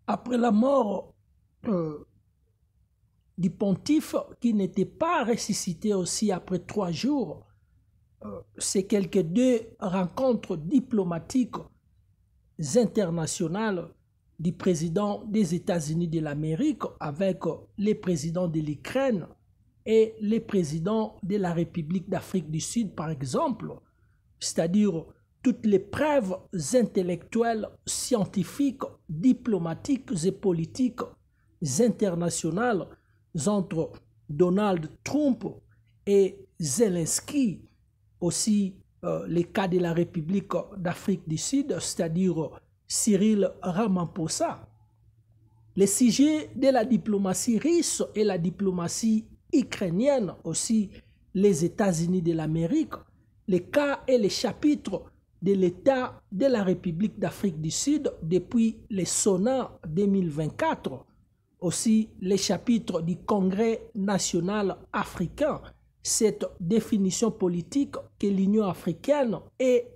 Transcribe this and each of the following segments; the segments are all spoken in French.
après la mort du pontife, qui n'était pas ressuscité aussi après 3 jours, c'est quelques 2 rencontres diplomatiques internationales du président des États-Unis de l'Amérique avec les présidents de l'Ukraine et les présidents de la République d'Afrique du Sud, par exemple, c'est-à-dire toutes les preuves intellectuelles, scientifiques, diplomatiques et politiques internationales entre Donald Trump et Zelensky, aussi les cas de la République d'Afrique du Sud, c'est-à-dire Cyril Ramaphosa. Les sujets de la diplomatie russe et la diplomatie ukrainienne, aussi les États-Unis de l'Amérique, les cas et les chapitres de l'État de la République d'Afrique du Sud depuis le SONA 2024, aussi les chapitres du Congrès national africain, cette définition politique que l'Union africaine et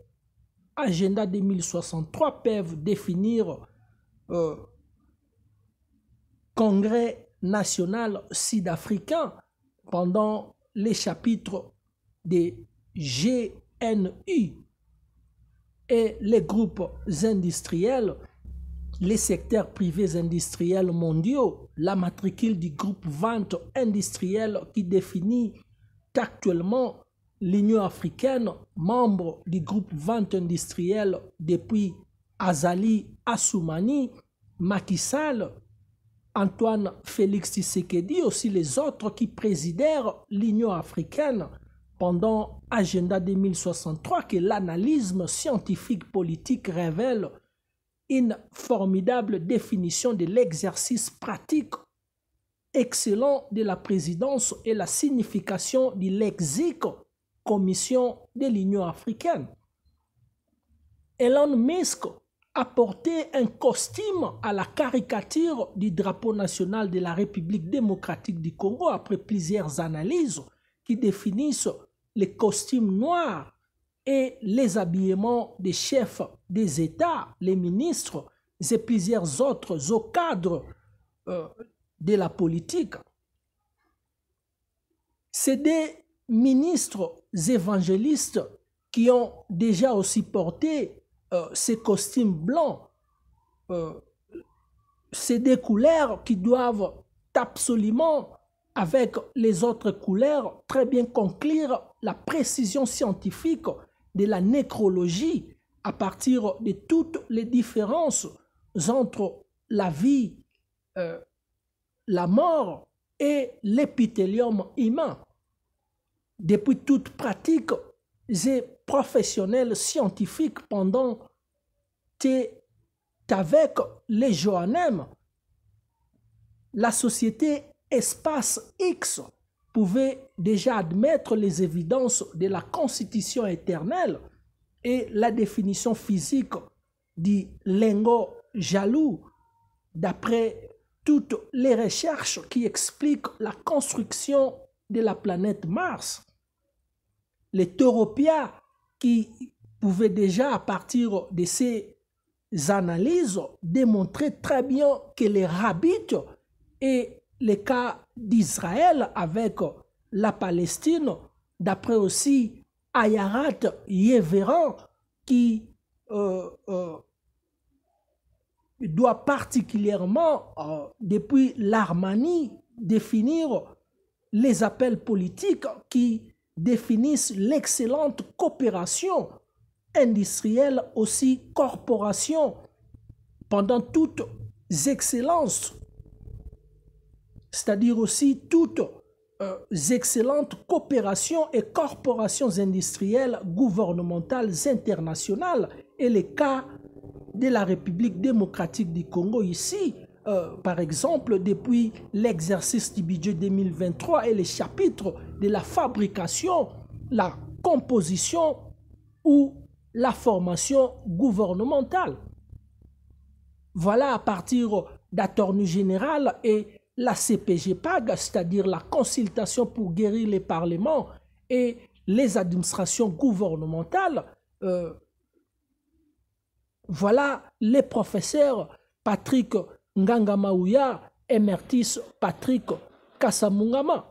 Agenda 2063 peuvent définir Congrès national sud-africain pendant les chapitres des GNU et les groupes industriels, les secteurs privés industriels mondiaux, la matricule du groupe vente industrielle qui définit actuellement l'Union africaine, membre du groupe vente industrielle depuis Azali Assoumani, Macky Sall, Antoine Félix Tshisekedi, aussi les autres qui présidèrent l'Union africaine pendant Agenda 2063, que l'analyse scientifique politique révèle une formidable définition de l'exercice pratique excellent de la présidence et la signification du lexique Commission de l'Union africaine. Elon Musk a porté un costume à la caricature du drapeau national de la République démocratique du Congo après plusieurs analyses qui définissent les costumes noirs et les habillements des chefs des États, les ministres et plusieurs autres hauts cadres de la politique. C'est des ministres évangélistes qui ont déjà aussi porté ces costumes blancs. C'est des couleurs qui doivent absolument, avec les autres couleurs, très bien conclure la précision scientifique de la nécrologie à partir de toutes les différences entre la vie, la mort et l'épithélium humain. Depuis toute pratique et professionnelle scientifique pendant qu'avec les Joannem, la société Espace X pouvait déjà admettre les évidences de la constitution éternelle et la définition physique du lingot jaloux d'après toutes les recherches qui expliquent la construction de la planète Mars. Les tauropias qui pouvaient déjà, à partir de ces analyses, démontrer très bien que les rabbites et les cas d'Israël avec la Palestine, d'après aussi Ayarat Yeveran, qui doit particulièrement, depuis l'Armanie, définir les appels politiques qui définissent l'excellente coopération industrielle, aussi corporation, pendant toutes excellences, c'est-à-dire aussi toutes excellentes coopérations et corporations industrielles, gouvernementales, internationales, et les cas de la République démocratique du Congo ici, par exemple, depuis l'exercice du budget 2023 et les chapitres de la fabrication, la composition ou la formation gouvernementale. Voilà à partir d'Attorney Général et la CPG-PAG, c'est-à-dire la consultation pour guérir les parlements et les administrations gouvernementales. Voilà les professeurs Patrick Nganga Mauya, Emertis Patrick Kassamungama.